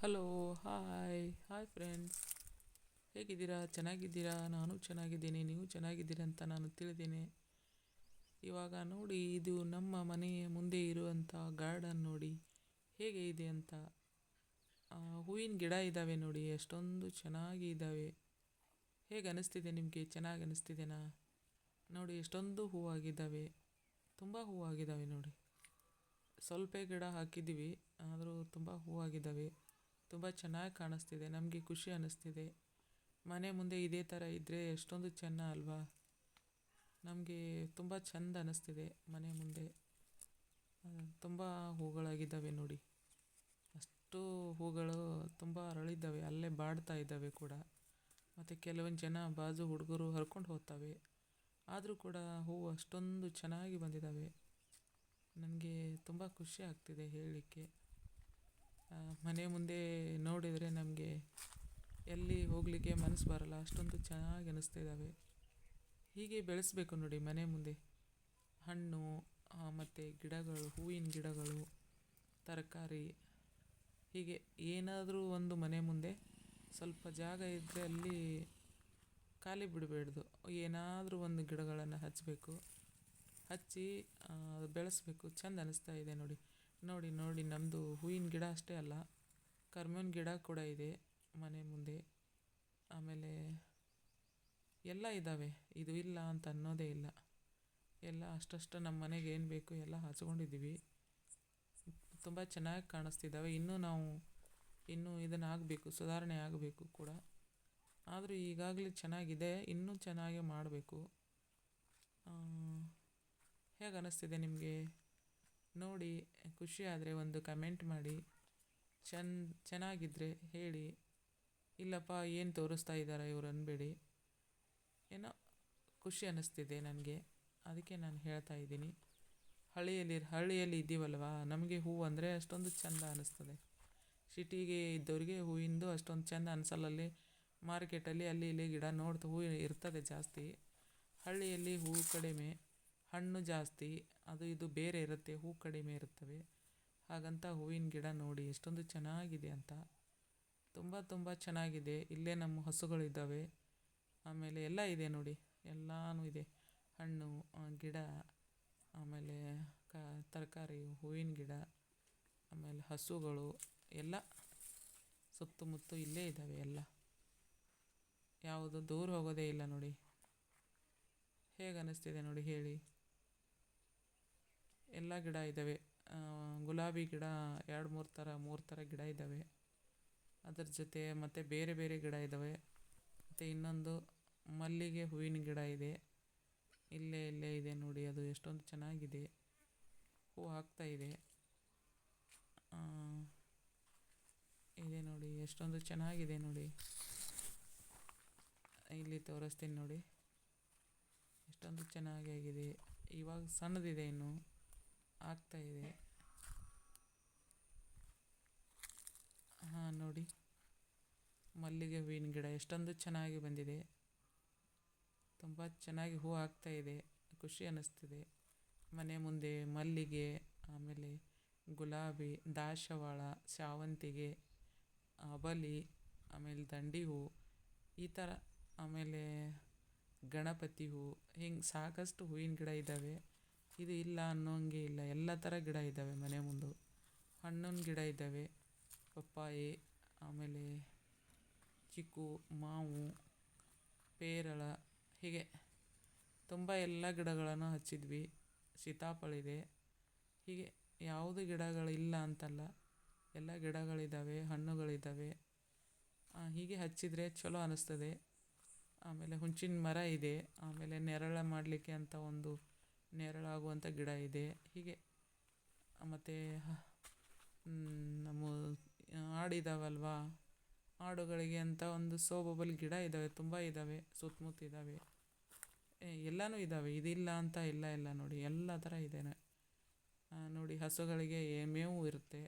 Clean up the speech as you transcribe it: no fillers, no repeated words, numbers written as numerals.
Hello, hi friends. ಹೇಗಿದ್ದೀರಾ? ಚೆನ್ನಾಗಿದ್ದೀರಾ? ನಾನು ಚೆನ್ನಾಗಿದ್ದೀನಿ. ನೀವು ಚೆನ್ನಾಗಿದ್ದೀರಾ ಅಂತ ನಾನು ತಿಳಿದೇನೆ. ಇವಾಗ ನೋಡಿ, ಇದು ನಮ್ಮ ಮನೆಯ ಮುಂದೆ ಇರುವಂಥ ಗಾರ್ಡನ್ ನೋಡಿ ಹೇಗೆ ಇದೆ ಅಂತ. ಹೂವಿನ ಗಿಡ ಇದ್ದಾವೆ ನೋಡಿ, ಎಷ್ಟೊಂದು ಚೆನ್ನಾಗಿ ಇದ್ದಾವೆ. ಹೇಗೆ ಅನಿಸ್ತಿದೆ ನಿಮಗೆ? ಚೆನ್ನಾಗಿ ಅನಿಸ್ತಿದೆನಾ? ನೋಡಿ, ಎಷ್ಟೊಂದು ಹೂವಾಗಿದ್ದಾವೆ, ತುಂಬ ಹೂವಾಗಿದ್ದಾವೆ ನೋಡಿ. ಸ್ವಲ್ಪ ಗಿಡ ಹಾಕಿದ್ದೀವಿ, ಆದರೂ ತುಂಬ ಹೂವಾಗಿದ್ದಾವೆ. ತುಂಬ ಚೆನ್ನಾಗಿ ಕಾಣಿಸ್ತಿದೆ, ನಮಗೆ ಖುಷಿ ಅನ್ನಿಸ್ತಿದೆ. ಮನೆ ಮುಂದೆ ಇದೇ ಥರ ಇದ್ದರೆ ಎಷ್ಟೊಂದು ಚೆನ್ನ ಅಲ್ವಾ? ನಮಗೆ ತುಂಬ ಚೆಂದ ಅನ್ನಿಸ್ತಿದೆ ಮನೆ ಮುಂದೆ. ತುಂಬ ಹೂಗಳಾಗಿದ್ದಾವೆ ನೋಡಿ. ಅಷ್ಟು ಹೂಗಳು ತುಂಬ ಅರಳಿದ್ದಾವೆ, ಅಲ್ಲೇ ಬಾಡ್ತಾ ಇದ್ದಾವೆ ಕೂಡ. ಮತ್ತು ಕೆಲವೊಂದು ಜನ ಬಾಜು ಹುಡುಗರು ಹರ್ಕೊಂಡು ಹೋಗ್ತವೆ. ಆದರೂ ಕೂಡ ಹೂವು ಅಷ್ಟೊಂದು ಚೆನ್ನಾಗಿ ಬಂದಿದ್ದಾವೆ. ನನಗೆ ತುಂಬ ಖುಷಿ ಆಗ್ತಿದೆ ಹೇಳಲಿಕ್ಕೆ. ಮನೆ ಮುಂದೆ ನೋಡಿದರೆ ನಮಗೆ ಎಲ್ಲಿ ಹೋಗಲಿಕ್ಕೆ ಮನಸ್ಸು ಬರಲ್ಲ, ಅಷ್ಟೊಂದು ಚೆನ್ನಾಗಿ ಅನ್ನಿಸ್ತಿದ್ದಾವೆ. ಹೀಗೆ ಬೆಳೆಸಬೇಕು ನೋಡಿ ಮನೆ ಮುಂದೆ. ಹಣ್ಣು ಮತ್ತು ಗಿಡಗಳು, ಹೂವಿನ ಗಿಡಗಳು, ತರಕಾರಿ, ಹೀಗೆ ಏನಾದರೂ ಒಂದು ಮನೆ ಮುಂದೆ ಸ್ವಲ್ಪ ಜಾಗ ಇದ್ದರೆ ಅಲ್ಲಿ ಖಾಲಿ ಬಿಡಬೇಡ್ದು. ಏನಾದರೂ ಒಂದು ಗಿಡಗಳನ್ನು ಹಚ್ಚಿ ಬೆಳೆಸಬೇಕು. ಚೆಂದ ಅನ್ನಿಸ್ತಾ ಇದೆ ನೋಡಿ. ನೋಡಿ ನಮ್ಮದು ಹೂವಿನ ಗಿಡ ಅಷ್ಟೇ ಅಲ್ಲ, ಕರ್ಬೇವಿನ ಗಿಡ ಕೂಡ ಇದೆ ಮನೆ ಮುಂದೆ. ಆಮೇಲೆ ಎಲ್ಲ ಇದ್ದಾವೆ, ಇದು ಇಲ್ಲ ಅಂತ ಅನ್ನೋದೇ ಇಲ್ಲ. ಎಲ್ಲ ಅಷ್ಟಷ್ಟು ನಮ್ಮ ಮನೆಗೆ ಏನು ಬೇಕು ಎಲ್ಲ ಹಚ್ಕೊಂಡಿದ್ದೀವಿ. ತುಂಬ ಚೆನ್ನಾಗಿ ಕಾಣಿಸ್ತಿದ್ದಾವೆ. ಇನ್ನೂ ಇದನ್ನು ಆಗಬೇಕು, ಸುಧಾರಣೆ ಆಗಬೇಕು ಕೂಡ. ಆದರೂ ಈಗಾಗಲೇ ಚೆನ್ನಾಗಿದೆ, ಇನ್ನೂ ಚೆನ್ನಾಗಿ ಮಾಡಬೇಕು. ಹೇಗೆ ಅನ್ನಿಸ್ತಿದೆ ನಿಮಗೆ? ನೋಡಿ, ಖುಷಿ ಆದರೆ ಒಂದು ಕಮೆಂಟ್ ಮಾಡಿ. ಚೆನ್ನಾಗಿದ್ದರೆ ಹೇಳಿ. ಇಲ್ಲಪ್ಪ ಏನು ತೋರಿಸ್ತಾ ಇದ್ದಾರೆ ಇವರು ಅನ್ಬೇಡಿ. ಏನೋ ಖುಷಿ ಅನ್ನಿಸ್ತಿದೆ ನನಗೆ, ಅದಕ್ಕೆ ನಾನು ಹೇಳ್ತಾ ಇದ್ದೀನಿ. ಹಳ್ಳಿಯಲ್ಲಿ ಇದ್ದೀವಲ್ವ, ನಮಗೆ ಹೂವು ಅಂದರೆ ಅಷ್ಟೊಂದು ಚೆಂದ ಅನ್ನಿಸ್ತದೆ. ಸಿಟಿಗೆ ಇದ್ದವ್ರಿಗೆ ಹೂವಿಂದು ಅಷ್ಟೊಂದು ಚೆಂದ ಅನಿಸಲ್ಲಲ್ಲಿ. ಮಾರ್ಕೆಟಲ್ಲಿ ಅಲ್ಲಿ ಇಲ್ಲಿ ಗಿಡ ಹೂವು ಇರ್ತದೆ ಜಾಸ್ತಿ. ಹಳ್ಳಿಯಲ್ಲಿ ಹೂವು ಕಡಿಮೆ, ಹಣ್ಣು ಜಾಸ್ತಿ, ಅದು ಇದು ಬೇರೆ ಇರುತ್ತೆ, ಹೂ ಕಡಿಮೆ ಇರುತ್ತವೆ. ಹಾಗಂತ ಹೂವಿನ ಗಿಡ ನೋಡಿ ಎಷ್ಟೊಂದು ಚೆನ್ನಾಗಿದೆ ಅಂತ. ತುಂಬ ಚೆನ್ನಾಗಿದೆ. ಇಲ್ಲೇ ನಮ್ಮ ಹಸುಗಳಿದ್ದಾವೆ. ಆಮೇಲೆ ಎಲ್ಲ ಇದೆ ನೋಡಿ, ಎಲ್ಲನೂ ಇದೆ. ಹಣ್ಣು, ಗಿಡ, ಆಮೇಲೆ ತರಕಾರಿ, ಹೂವಿನ ಗಿಡ, ಆಮೇಲೆ ಹಸುಗಳು ಎಲ್ಲ ಸುತ್ತಮುತ್ತ ಇಲ್ಲೇ ಇದ್ದಾವೆ. ಎಲ್ಲ ಯಾವುದು ದೂರ ಹೋಗೋದೇ ಇಲ್ಲ ನೋಡಿ. ಹೇಗೆ ಅನ್ನಿಸ್ತಿದೆ ನೋಡಿ ಹೇಳಿ. ಎಲ್ಲ ಗಿಡ ಇದ್ದಾವೆ. ಗುಲಾಬಿ ಗಿಡ 2-3 ಥರ ಗಿಡ ಇದ್ದಾವೆ. ಅದರ ಜೊತೆ ಮತ್ತು ಬೇರೆ ಬೇರೆ ಗಿಡ ಇದ್ದಾವೆ. ಮತ್ತು ಇನ್ನೊಂದು ಮಲ್ಲಿಗೆ ಹೂವಿನ ಗಿಡ ಇದೆ, ಇಲ್ಲೇ ಇದೆ ನೋಡಿ. ಅದು ಎಷ್ಟೊಂದು ಚೆನ್ನಾಗಿದೆ, ಹೂ ಆಗ್ತಾ ಇದೆ. ಇದೆ ನೋಡಿ, ಎಷ್ಟೊಂದು ಚೆನ್ನಾಗಿದೆ ನೋಡಿ. ಇಲ್ಲಿ ತೋರಿಸ್ತೀನಿ ನೋಡಿ, ಎಷ್ಟೊಂದು ಚೆನ್ನಾಗಿ ಆಗಿದೆ. ಇವಾಗ ಸಣ್ಣದಿದೆ, ಇನ್ನು ಆಗ್ತಾ ಇದೆ. ನೋಡಿ, ಮಲ್ಲಿಗೆ ಹೂವಿನ ಗಿಡ ಎಷ್ಟೊಂದು ಚೆನ್ನಾಗಿ ಬಂದಿದೆ. ತುಂಬ ಚೆನ್ನಾಗಿ ಹೂ ಆಗ್ತಾ ಇದೆ, ಖುಷಿ ಅನ್ನಿಸ್ತಿದೆ. ಮನೆ ಮುಂದೆ ಮಲ್ಲಿಗೆ, ಆಮೇಲೆ ಗುಲಾಬಿ, ದಾಸವಾಳ, ಸೇವಂತಿಗೆ, ಅಬಲಿ, ಆಮೇಲೆ ದಂಡಿ ಹೂ, ಈ ಥರ, ಆಮೇಲೆ ಗಣಪತಿ ಹೂ, ಹಿಂಗೆ ಸಾಕಷ್ಟು ಹೂವಿನ ಗಿಡ ಇದ್ದಾವೆ. ಇದು ಇಲ್ಲ ಅನ್ನೋಂಗೆ ಇಲ್ಲ, ಎಲ್ಲ ಥರ ಗಿಡ ಇದ್ದಾವೆ ಮನೆ ಮುಂದೆ. ಹಣ್ಣಿನ ಗಿಡ ಇದ್ದಾವೆ, ಪಪ್ಪಾಯಿ, ಆಮೇಲೆ ಚಿಕ್ಕು, ಮಾವು, ಪೇರಳ, ಹೀಗೆ ತುಂಬ ಎಲ್ಲ ಗಿಡಗಳನ್ನು ಹಚ್ಚಿದ್ವಿ. ಸೀತಾಫಲ, ಹೀಗೆ ಯಾವುದು ಗಿಡಗಳಿಲ್ಲ ಅಂತಲ್ಲ, ಎಲ್ಲ ಗಿಡಗಳಿದ್ದಾವೆ, ಹಣ್ಣುಗಳಿದ್ದಾವೆ. ಹೀಗೆ ಹಚ್ಚಿದರೆ ಚಲೋ ಅನ್ನಿಸ್ತದೆ. ಆಮೇಲೆ ಹುಂಚಿನ ಮರ ಇದೆ. ಆಮೇಲೆ ನೆರಳು ಮಾಡಲಿಕ್ಕೆ ಅಂತ ಒಂದು ನೆರಳಾಗುವಂಥ ಗಿಡ ಇದೆ. ಹೀಗೆ ಮತ್ತು ನಮ್ಮ ಆಡಿದಾವಲ್ವ, ಆಡುಗಳಿಗೆ ಅಂತ ಒಂದು ಸೋಬಬಲ್ ಗಿಡ ಇದ್ದಾವೆ, ತುಂಬ ಇದ್ದಾವೆ, ಸುತ್ತಮುತ್ತ ಇದ್ದಾವೆ. ಎಲ್ಲನೂ ಇದ್ದಾವೆ, ಇದಿಲ್ಲ ಅಂತ ಇಲ್ಲ ನೋಡಿ, ಎಲ್ಲ ಥರ ಇದೆ ನೋಡಿ. ಹಸುಗಳಿಗೆ ಮೇವು ಇರುತ್ತೆ.